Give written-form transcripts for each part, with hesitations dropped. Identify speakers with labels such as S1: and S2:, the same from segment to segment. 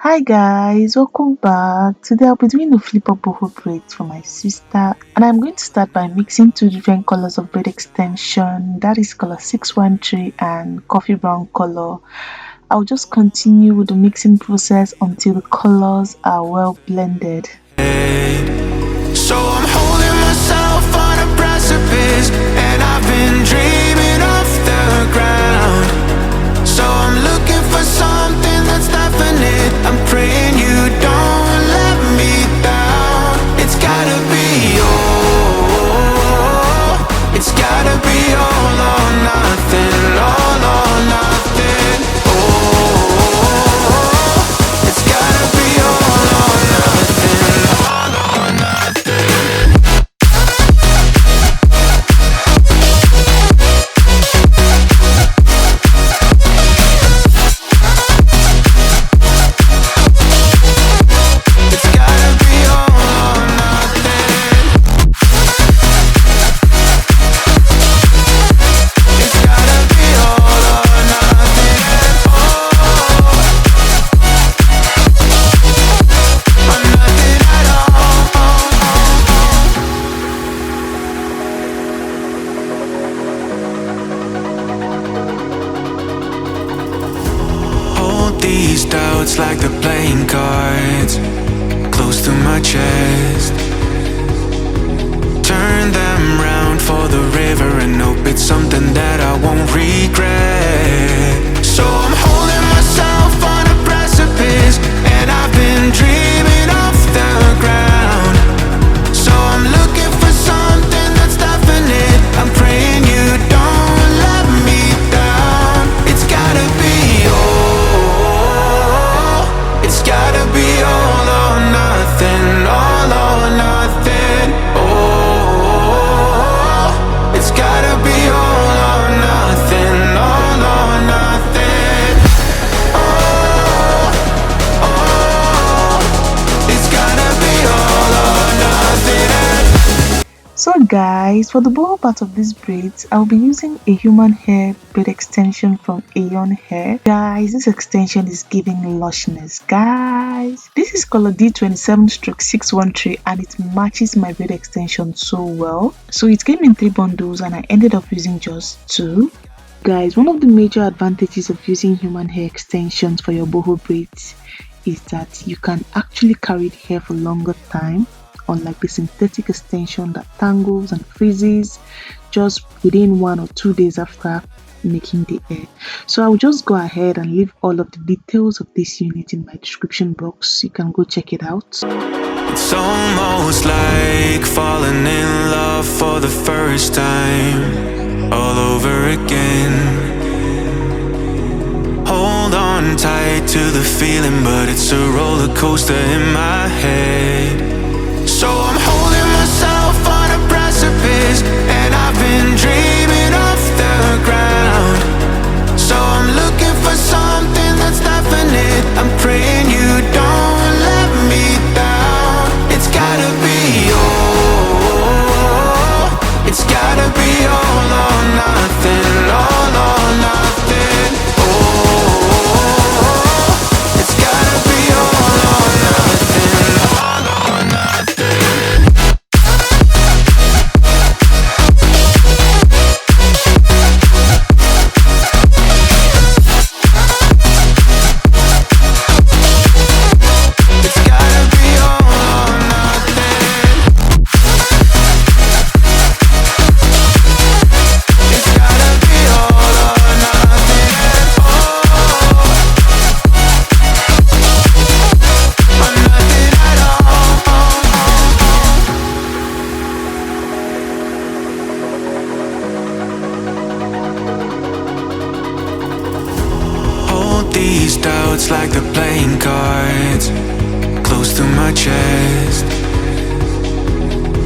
S1: Hi guys, welcome back. Today I'll be doing a flip up boho braids for my sister, and I'm going to start by mixing two different colors of braid extension, that is color 613 and coffee brown color. I'll just continue with the mixing process until the colors are well blended.
S2: So I'm holding myself on a precipice, and I've been dreaming off the ground. So I'm looking for something that's definite. I'm praying you don't let me down. It's gotta be it's gotta be all or nothing, all or nothing. It's gotta be all or nothing, all or nothing. It's gotta be all or nothing. It's gotta be all or nothing. Or nothing at all. Hold these doubts like the playing cards close to my chest. Turn them round for the river and hope it's something that I won't regret. So I'm holding myself on a precipice, and I've been dreaming off the ground. So I'm looking for something that's definite. I'm praying you don't let me down. It's gotta be it's gotta be all or nothing, all or nothing. It's gotta be all or nothing, all or nothing. It's gotta be all or nothing.
S1: So guys, for the boho part of these braids, I'll be using Eayonhair braid extension from Eayonhair. Guys, this extension is giving lushness. Guys, this is color D27/613 and it matches my braid extension so well. So it came in 3 bundles and I ended up using just 2. Guys, one of the major advantages of using human hair extensions for your boho braids is that you can actually carry the hair for longer time, unlike the synthetic extension that tangles and freezes just within 1 or 2 days after making the hair. So I'll just go ahead and leave all of the details of this unit in my description box. You can go check it out.
S2: It's almost like falling in love for the first time, all over again. Hold on tight to the feeling, but it's a roller coaster in my head. So I'm holding myself on a precipice, and I've been dreaming off the ground. So I'm looking for something that's definite. I'm praying you don't let me down. It's gotta be it's gotta be all or nothing, all or nothing. It's gotta be all or nothing, all or nothing. It's gotta be all or nothing. It's gotta be all or nothing. Or nothing at all. Hold these doubts like the playing cards close to my chest.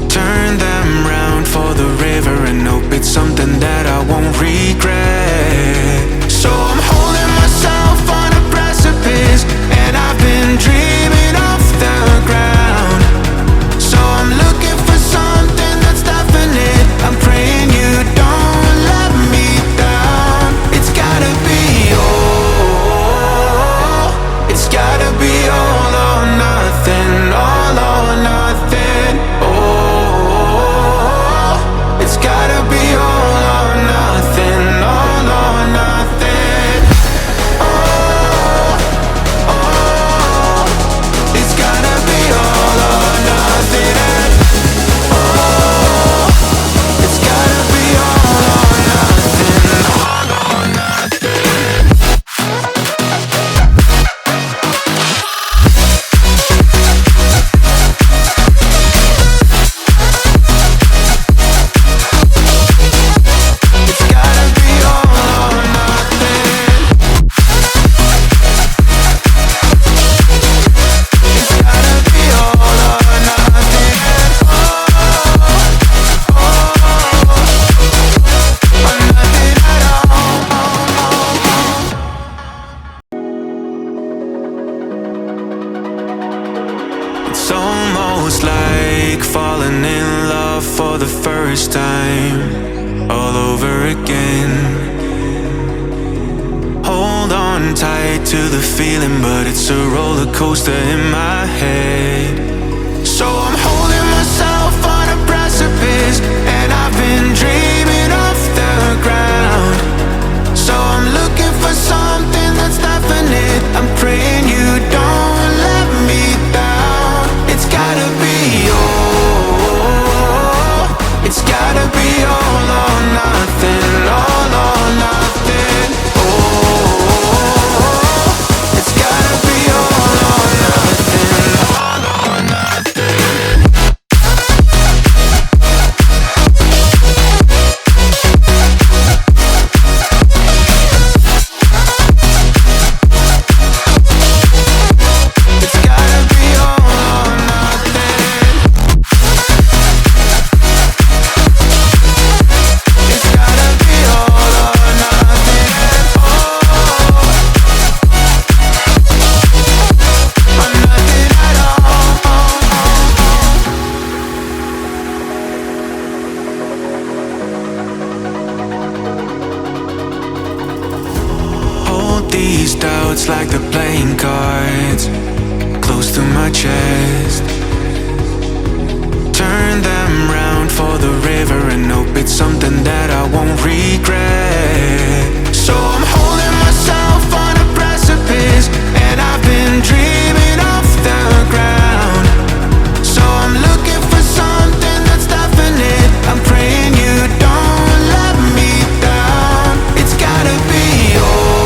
S2: Turn them round for the river and hope it's something that I won't regret. So I'm holding myself on a precipice, and I've been dreaming off the ground. So I'm looking for something that's definite. I'm praying you don't let me down. It's gotta be it's gotta be almost like falling in love for the first time, all over again. Hold on tight to the feeling, but it's a roller coaster in my head. So I'm holding myself on a precipice, and I've been dreaming off the ground. So I'm looking for something that's definite. I'm praying you don't let me down. It's gotta be all. It's gotta be all or nothing. All or nothing. Oh, it's gotta be all or nothing. All or nothing. These doubts like the playing cards close to my chest. Turn them round for the river and hope it's something that I won't regret. So I'm holding myself on a precipice, and I've been dreaming off the ground. So I'm looking for something that's definite. I'm praying you don't let me down. It's gotta be all.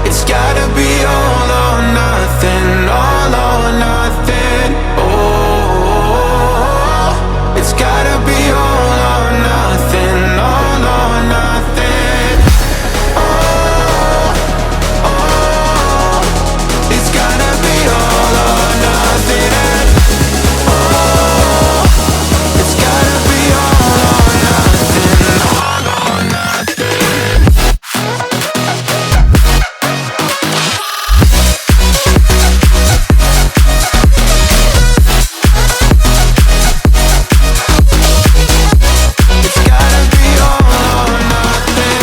S2: It's gotta be all or nothing. All or nothing. Oh, it's gotta be all or nothing. All or nothing. Oh, oh, it's gotta be all or nothing. Oh, it's gotta be all or nothing. All or nothing. It's gotta be all or nothing.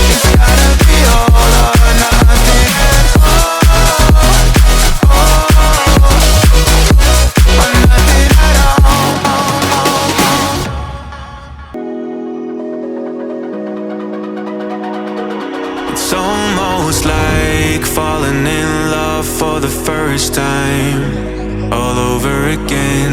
S2: It's gotta be all or nothing. Oh, or nothing at all. It's almost like falling in love for the first time, all over again.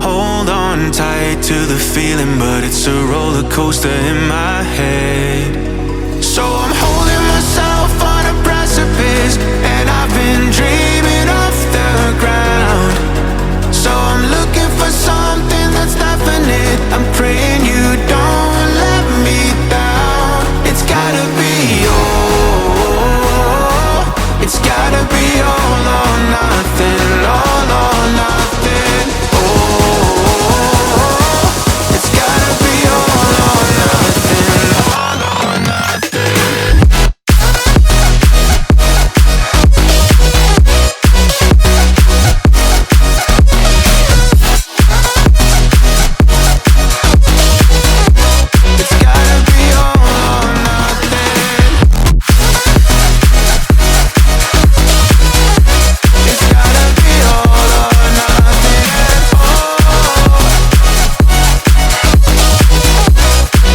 S2: Hold on tight to the feeling, but it's a roller coaster in my head. So I'm holding myself on a precipice, and I've been dreaming off the ground. So I'm looking for something that's definite. I'm praying you don't let me down. It's gotta be all. It's gotta be all or nothing. All or nothing. Oh, it's gotta be all or nothing. All or nothing. It's gotta be all or nothing. It's gotta be all or nothing. Oh,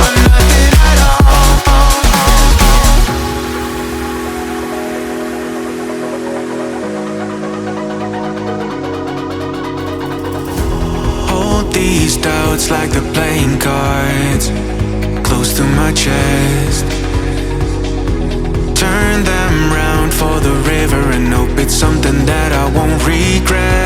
S2: or nothing at all. Hold these doubts like the playing cards close to my chest. Turn them round for the river and hope it's something that I won't regret.